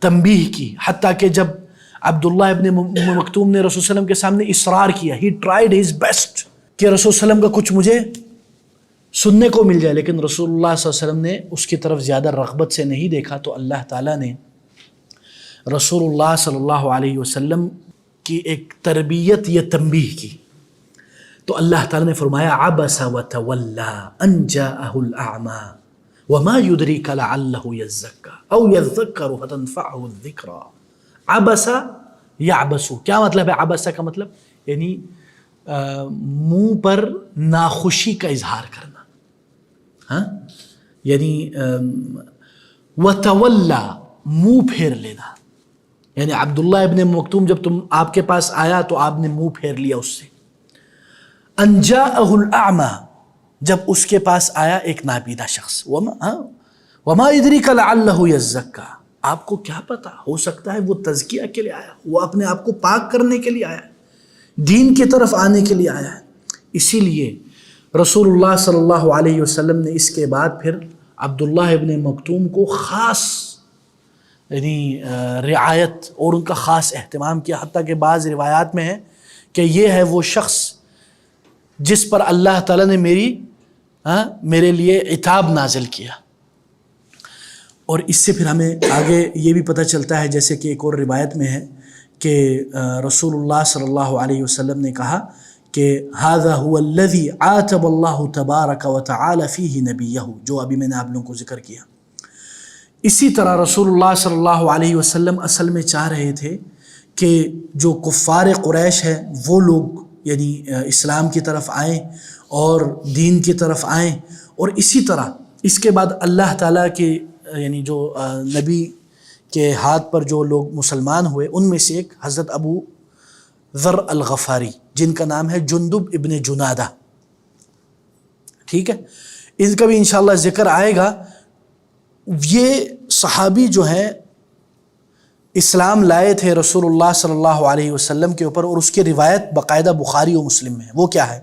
تنبیہ کی، حتیٰ کہ جب عبداللہ ابن مکتوم نے رسول صلی اللہ علیہ وسلم کے سامنے اصرار کیا، ہی ٹرائیڈ ہز بیسٹ کہ رسول صلی اللہ علیہ وسلم کا کچھ مجھے سننے کو مل جائے، لیکن رسول اللہ صلی اللہ علیہ وسلم نے اس کی طرف زیادہ رغبت سے نہیں دیکھا۔ تو اللہ تعالیٰ نے رسول اللہ صلی اللہ علیہ وسلم کی ایک تربیت یا تنبیہ کی، تو اللہ تعالیٰ نے فرمایا عبس وتولى ان جاءه الاعمى وما يدريك لعله يزكى او يذكر فتنفعه الذكرى۔ عبس يعبس، کیا مطلب ہے عبس کا مطلب؟ یعنی منہ پر ناخوشی کا اظہار کرنا، ہاں، یعنی وتولى منہ پھیر لینا، یعنی عبداللہ ابن مکتوم جب آپ کے پاس آیا تو آپ نے منہ پھیر لیا اس سے. ان جاءہ الاعمى، جب اس کے پاس آیا ایک نابینا شخص. وما يدريك لعلہ یزکا، آپ کو کیا پتا، ہو سکتا ہے وہ تزکیہ کے لیے آیا، وہ اپنے آپ کو پاک کرنے کے لیے آیا ہے، دین کی طرف آنے کے لیے آیا ہے. اسی لیے رسول اللہ صلی اللہ علیہ وسلم نے اس کے بعد پھر عبداللہ ابن مکتوم کو خاص یعنی رعایت اور ان کا خاص اہتمام کیا، حتیٰ کہ بعض روایات میں ہے کہ یہ ہے وہ شخص جس پر اللہ تعالیٰ نے میرے لیے عتاب نازل کیا. اور اس سے پھر ہمیں آگے یہ بھی پتہ چلتا ہے، جیسے کہ ایک اور روایت میں ہے کہ رسول اللہ صلی اللہ علیہ وسلم نے کہا کہ ھذا هو الذی عاتب اللہ تبارک وتعالی فیہ نبیہ، جو ابھی میں نے آپ لوگوں کو ذکر کیا. اسی طرح رسول اللہ صلی اللہ علیہ وسلم اصل میں چاہ رہے تھے کہ جو کفار قریش ہے وہ لوگ یعنی اسلام کی طرف آئیں اور دین کی طرف آئیں، اور اسی طرح اس کے بعد اللہ تعالیٰ کے یعنی جو نبی کے ہاتھ پر جو لوگ مسلمان ہوئے ان میں سے ایک حضرت ابو ذر الغفاری، جن کا نام ہے جندب ابن جنادہ. ٹھیک ہے، ان کا بھی انشاءاللہ ذکر آئے گا. یہ صحابی جو ہیں اسلام لائے تھے رسول اللہ صلی اللہ علیہ وسلم کے اوپر، اور اس کی روایت باقاعدہ بخاری و مسلم میں ہے. وہ کیا ہے؟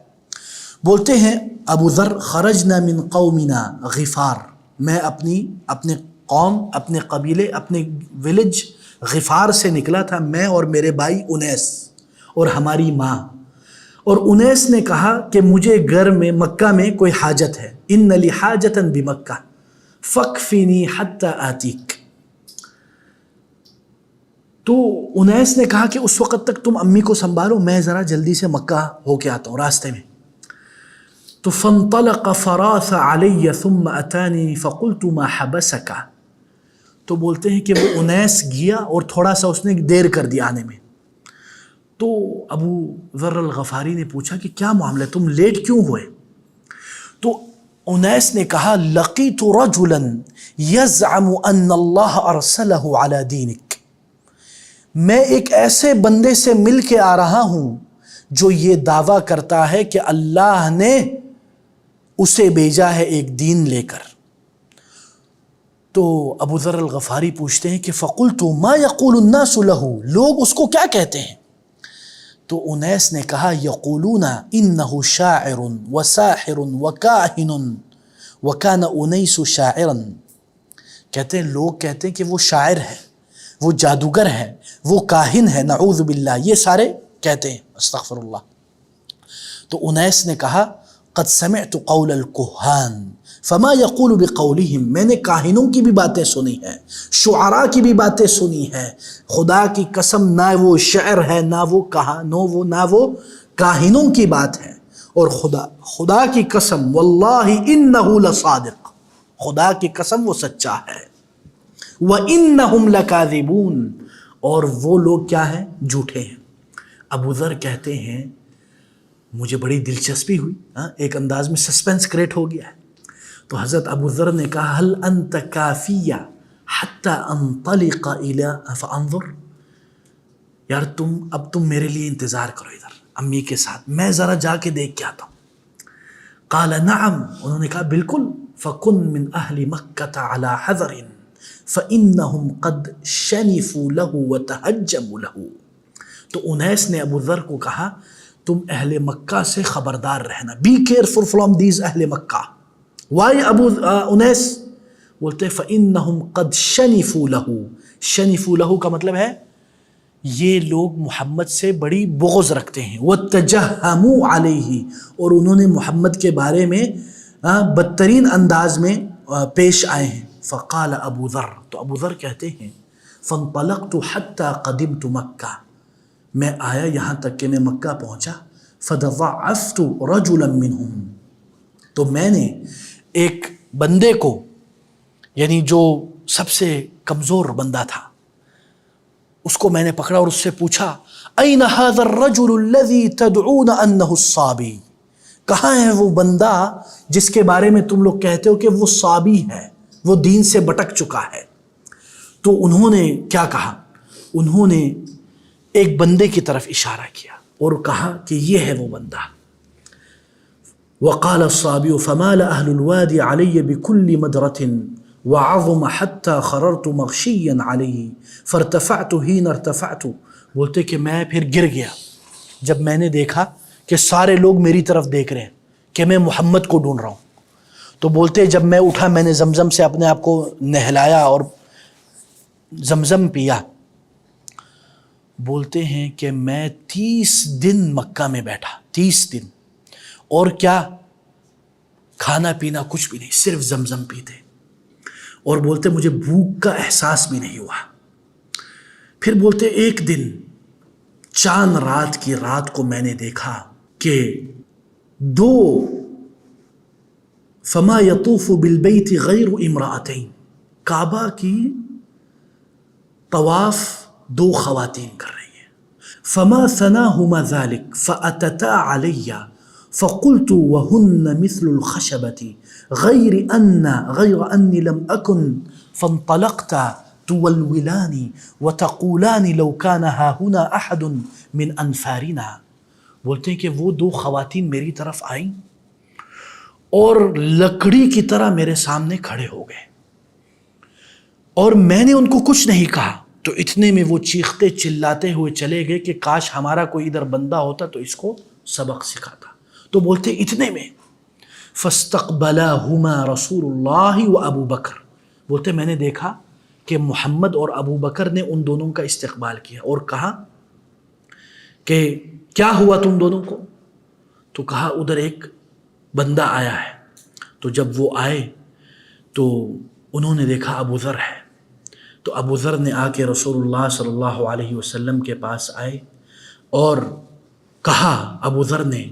بولتے ہیں ابو ذر خرجنا من قومنا غفار، میں اپنے قوم، اپنے قبیلے، اپنے ولیج غفار سے نکلا تھا، میں اور میرے بھائی انیس اور ہماری ماں. اور انیس نے کہا کہ مجھے گھر میں مکہ میں کوئی حاجت ہے، ان لی حاجتا بمکہ فکفنی حتی آتیک. تو انیس نے کہا کہ اس وقت تک تم امی کو سنبھالو، میں ذرا جلدی سے مکہ ہو کے آتا ہوں راستے میں. تو فانطلق فراث علی ثم اتانی فقلت ما حبسک. تو بولتے ہیں کہ وہ انیس گیا اور تھوڑا سا اس نے دیر کر دیا آنے میں. تو ابو ذر الغفاری نے پوچھا کہ کیا معاملہ ہے، تم لیٹ کیوں ہوئے؟ تو انیس نے کہا لقیت رجلا یزعم ان اللہ ارسلہ علی دینک، میں ایک ایسے بندے سے مل کے آ رہا ہوں جو یہ دعویٰ کرتا ہے کہ اللہ نے اسے بھیجا ہے ایک دین لے کر. تو ابو ذر الغفاری پوچھتے ہیں کہ فقلت ما یقول الناس لہ، لوگ اس کو کیا کہتے ہیں؟ تو انیس نے کہا یقولون انہ شاعر وساحر وکاہن وکان انیس شاعرا، کہتے ہیں لوگ کہتے ہیں کہ وہ شاعر ہے، وہ جادوگر ہے، وہ کاہن ہے، نعوذ باللہ، یہ سارے کہتے ہیں، استغفر اللہ. تو انیس نے کہا قد سمعت قول الکہان فما یقول بقولہم، میں نے کاہنوں کی بھی باتیں سنی ہیں، شعراء کی بھی باتیں سنی ہیں، خدا کی قسم نہ وہ شعر ہے نہ وہ کاہنوں کی بات ہے، اور خدا کی قسم واللہ انہ لصادق، خدا کی قسم وہ سچا ہے، وَإِنَّهُمْ لَكَاذِبُونَ، اور وہ لوگ کیا ہیں؟ جھوٹے ہیں. ابو ذر کہتے ہیں مجھے بڑی دلچسپی ہوئی، ایک انداز میں سسپینس کریٹ ہو گیا ہے. تو حضرت ابو ذر نے کہا هل انت کافیہ حتی انطلق الی فانظر، یار اب تم میرے لیے انتظار کرو ادھر امی کے ساتھ، میں ذرا جا کے دیکھ کے آتا ہوں. قال نعم، انہوں نے کہا بالکل. فکن من اہل مکہ علی حذر فَإِنَّهُمْ قَدْ شَنِفُوا لَهُ وَتَحَجَّمُوا لَهُ. تو انیس نے ابو ذر کو کہا تم اہل مکہ سے خبردار رہنا، بی کیئرفل فرام دیز اہل مکہ. وائی ابو انیس؟ بولتے فَإِنَّهُمْ قَدْ شَنِفُوا لَهُ. شَنِفُوا لَهُ کا مطلب ہے یہ لوگ محمد سے بڑی بغض رکھتے ہیں. وَتَجَهَّمُوا عَلَيْهِ، اور انہوں نے محمد کے بارے میں بدترین انداز میں پیش آئے ہیں. فقال ابو ذر، تو ابو ذر کہتے ہیں فانطلقت حتی قدمت مکہ، میں آیا یہاں تک کہ میں مکہ پہنچا. فضعفت رجلا منہم، تو میں نے ایک بندے کو، یعنی جو سب سے کمزور بندہ تھا، اس کو میں نے پکڑا اور اس سے پوچھا این ھذا الرجل الذی تدعون انہ الصابی، کہاں ہے وہ بندہ جس کے بارے میں تم لوگ کہتے ہو کہ وہ صابی ہے، وہ دین سے بٹک چکا ہے۔ تو انہوں نے کیا کہا؟ انہوں نے ایک بندے کی طرف اشارہ کیا اور کہا کہ یہ ہے وہ بندہ۔ وقال الصابئ فمال اہل الوادی علی بكل مدرة وعظم حتى خررت مغشیا علیہ فارتفعت حین ارتفعت۔ بولتے کہ میں پھر گر گیا جب میں نے دیکھا کہ سارے لوگ میری طرف دیکھ رہے ہیں کہ میں محمد کو ڈھونڈ رہا ہوں۔ تو بولتے جب میں اٹھا میں نے زمزم سے اپنے آپ کو نہلایا اور زمزم پیا۔ بولتے ہیں کہ میں 30 دن مکہ میں بیٹھا، 30 دن، اور کیا کھانا پینا کچھ بھی نہیں، صرف زمزم پیتے، اور بولتے مجھے بھوک کا احساس بھی نہیں ہوا۔ پھر بولتے ایک دن چاند رات کی رات کو میں نے دیکھا کہ دو فما یطوف بالبیت غیر امرأتین، کعبہ کی طواف دو خواتین کر رہی ہیں۔ فما ثناہما ذلک فأتتا علی فقلت وهن مثل الخشبة غیر انی لم اکن فانطلقت تولولانی وتقولانی لو کان ہاہنا احد من انفارنا۔ بولتے ہیں کہ وہ دو خواتین میری طرف آئیں اور لکڑی کی طرح میرے سامنے کھڑے ہو گئے، اور میں نے ان کو کچھ نہیں کہا، تو اتنے میں وہ چیختے چلاتے ہوئے چلے گئے کہ کاش ہمارا کوئی ادھر بندہ ہوتا تو اس کو سبق سکھاتا۔ تو بولتے اتنے میں فاستقبلہما رسول اللہ و ابو بکر، بولتے میں نے دیکھا کہ محمد اور ابو بکر نے ان دونوں کا استقبال کیا اور کہا کہ کیا ہوا تم دونوں کو؟ تو کہا ادھر ایک بندہ آیا ہے۔ تو جب وہ آئے تو انہوں نے دیکھا ابو ذر ہے، تو ابو ذر نے آ کے رسول اللہ صلی اللہ علیہ وسلم کے پاس آئے اور کہا ابو ذر نے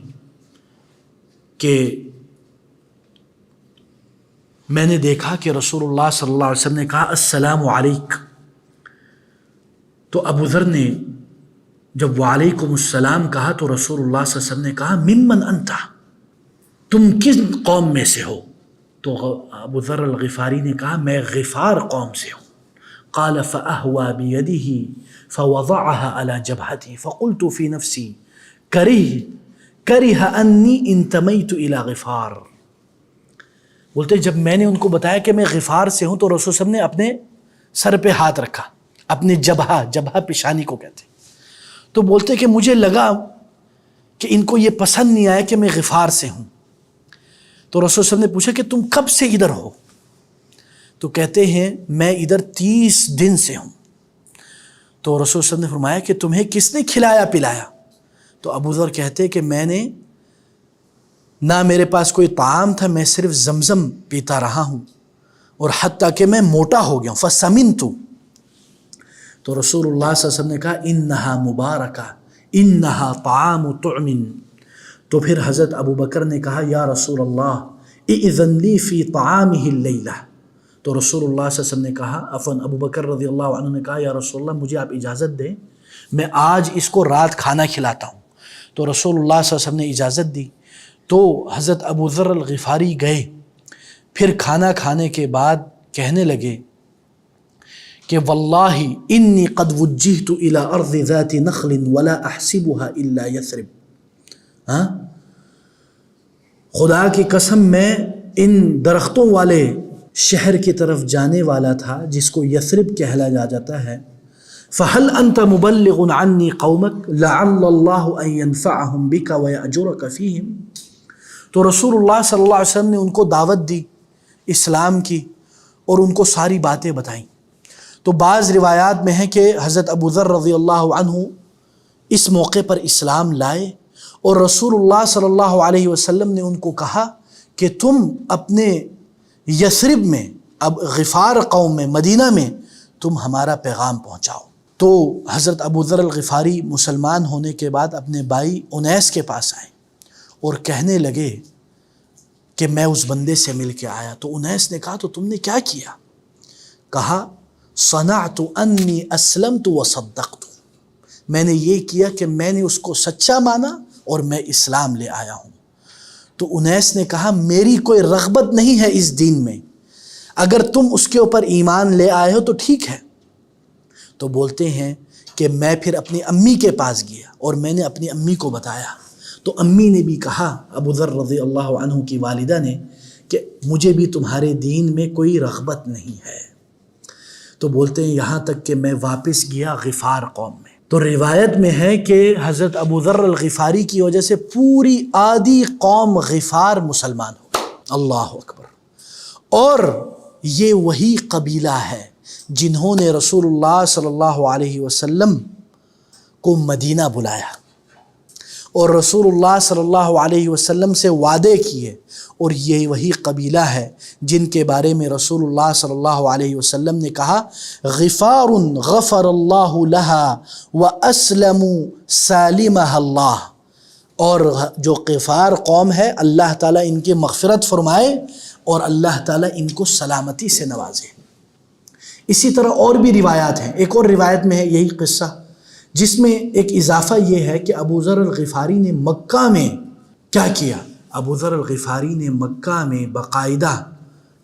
کہ میں نے دیکھا کہ رسول اللہ صلی اللہ علیہ وسلم نے کہا السلام علیک۔ تو ابو ذر نے جب وعلیکم السلام کہا تو رسول اللہ صلی اللہ علیہ وسلم نے کہا ممن انت، تم کس قوم میں سے ہو؟ تو ابو ذر الغفاری نے کہا میں غفار قوم سے ہوں۔ قال فأهوى بيده فوضعها على جبهتي فقلت في نفسي كره أني انتميت إلى غفار۔ بولتے جب میں نے ان کو بتایا کہ میں غفار سے ہوں تو رسول صلی اللہ علیہ وسلم نے اپنے سر پہ ہاتھ رکھا، اپنے جبہہ پیشانی کو کہتے۔ تو بولتے کہ مجھے لگا کہ ان کو یہ پسند نہیں آیا کہ میں غفار سے ہوں۔ تو رسول صلی اللہ علیہ وسلم نے پوچھا کہ تم کب سے ادھر ہو؟ تو کہتے ہیں میں ادھر 30 دن سے ہوں۔ تو رسول صلی اللہ علیہ وسلم نے فرمایا کہ تمہیں کس نے کھلایا پلایا؟ تو ابو ذر کہتے کہ میں نے نہ میرے پاس کوئی طعام تھا، میں صرف زمزم پیتا رہا ہوں، اور حتیٰ کہ میں موٹا ہو گیا ہوں، فسمنت۔ تو رسول اللہ صلی اللہ علیہ وسلم نے کہا انہا مبارکہ انہا طعام طعم۔ تو پھر حضرت ابو بکر نے کہا یا رسول اللہ اذن لی فی طعامہ اللیلہ۔ تو رسول اللہ صلی اللہ علیہ وسلم نے کہا ابو بکر رضی اللہ عنہ نے کہا یا رسول اللہ مجھے آپ اجازت دیں، میں آج اس کو رات کھانا کھلاتا ہوں۔ تو رسول اللہ صلی اللہ علیہ وسلم نے اجازت دی۔ تو حضرت ابو ذر الغفاری گئے، پھر کھانا کھانے کے بعد کہنے لگے کہ واللہ انی قد وجہت الی ارض ذات نخل ولا احسبها الا یثرب۔ خدا کی قسم میں ان درختوں والے شہر کی طرف جانے والا تھا جس کو یثرب کہلایا جاتا ہے۔ فہل انت مبلغ عنی قومک لعل اللہ ان ینفعہم بک ویأجرک فیہم۔ تو رسول اللہ صلی اللہ علیہ وسلم نے ان کو دعوت دی اسلام کی اور ان کو ساری باتیں بتائیں۔ تو بعض روایات میں ہے کہ حضرت ابو ذر رضی اللہ عنہ اس موقع پر اسلام لائے، اور رسول اللہ صلی اللہ علیہ وسلم نے ان کو کہا کہ تم اپنے یثرب میں، اب غفار قوم میں، مدینہ میں تم ہمارا پیغام پہنچاؤ۔ تو حضرت ابو ذر الغفاری مسلمان ہونے کے بعد اپنے بھائی انیس کے پاس آئے اور کہنے لگے کہ میں اس بندے سے مل کے آیا۔ تو انیس نے کہا تو تم نے کیا کیا؟ کہا صنعت انی اسلمت وصدقت، میں نے یہ کیا کہ میں نے اس کو سچا مانا اور میں اسلام لے آیا ہوں۔ تو انیس نے کہا میری کوئی رغبت نہیں ہے اس دین میں، اگر تم اس کے اوپر ایمان لے آئے ہو تو ٹھیک ہے. تو بولتے ہیں کہ میں پھر اپنی امی کے پاس گیا اور میں نے اپنی امی کو بتایا. تو امی نے بھی کہا, ابو ذر رضی اللہ عنہ کی والدہ نے, کہ مجھے بھی تمہارے دین میں کوئی رغبت نہیں ہے. تو بولتے ہیں یہاں تک کہ میں واپس گیا غفار قوم میں. تو روایت میں ہے کہ حضرت ابو ذر الغفاری کی وجہ سے پوری آدھی قوم غفار مسلمان ہو گئی. اللہ اکبر. اور یہ وہی قبیلہ ہے جنہوں نے رسول اللہ صلی اللہ علیہ وسلم کو مدینہ بلایا اور رسول اللہ صلی اللہ علیہ وسلم سے وعدے کیے, اور یہ وہی قبیلہ ہے جن کے بارے میں رسول اللہ صلی اللہ علیہ وسلم نے کہا غفار غفر اللہ لہا واسلموا سالمها اللہ. اور جو غفار قوم ہے اللہ تعالیٰ ان کی مغفرت فرمائے اور اللہ تعالیٰ ان کو سلامتی سے نوازے. اسی طرح اور بھی روایات ہیں. ایک اور روایت میں ہے یہی قصہ, جس میں ایک اضافہ یہ ہے کہ ابو ذر الغفاری نے مکہ میں کیا کیا. ابو ذر الغفاری نے مکہ میں باقاعدہ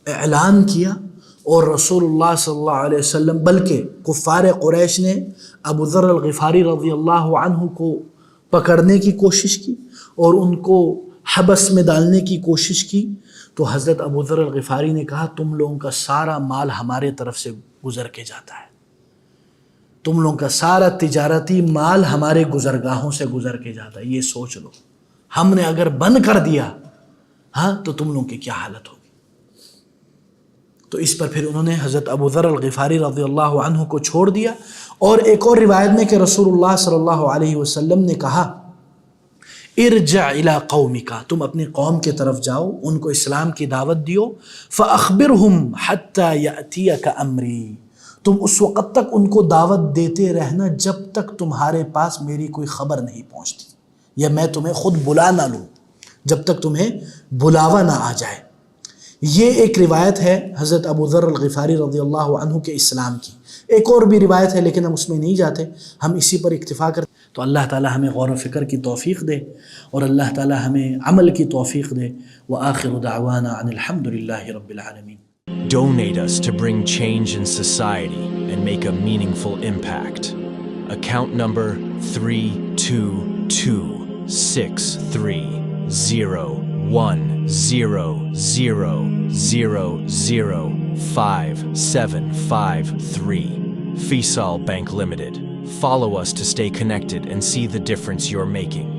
اعلان کیا, اور رسول اللہ صلی اللہ علیہ وسلم بلکہ کفار قریش نے ابو ذر الغفاری رضی اللہ عنہ کو پکڑنے کی کوشش کی اور ان کو حبس میں ڈالنے کی کوشش کی. تو حضرت ابو ذر الغفاری نے کہا تم لوگوں کا سارا مال ہمارے طرف سے گزر کے جاتا ہے, تم لوگوں کا سارا تجارتی مال ہمارے گزرگاہوں سے گزر کے جاتا ہے. یہ سوچ لو, ہم نے اگر بند کر دیا ہاں تو تم لوگوں کی کیا حالت ہوگی. تو اس پر پھر انہوں نے حضرت ابو ذر الغفاری رضی اللہ عنہ کو چھوڑ دیا. اور ایک اور روایت میں کہ رسول اللہ صلی اللہ علیہ وسلم نے کہا ارجع الی قومک, تم اپنی قوم کی طرف جاؤ, ان کو اسلام کی دعوت دیو. فاخبرہم حتی یأتیک امری, تم اس وقت تک ان کو دعوت دیتے رہنا جب تک تمہارے پاس میری کوئی خبر نہیں پہنچتی, یا میں تمہیں خود بلا نہ لوں, جب تک تمہیں بلاوا نہ آ جائے. یہ ایک روایت ہے حضرت ابو ذر الغفاری رضی اللہ عنہ کے اسلام کی. ایک اور بھی روایت ہے لیکن ہم اس میں نہیں جاتے, ہم اسی پر اکتفا کرتے. تو اللہ تعالی ہمیں غور و فکر کی توفیق دے اور اللہ تعالی ہمیں عمل کی توفیق دے. وآخر دعوانا ان الحمد للہ رب العالمین. Donate us to bring change in society and make a meaningful impact. Account number 3226300005753. Faisal Bank Limited. Follow us to stay connected and see the difference you're making.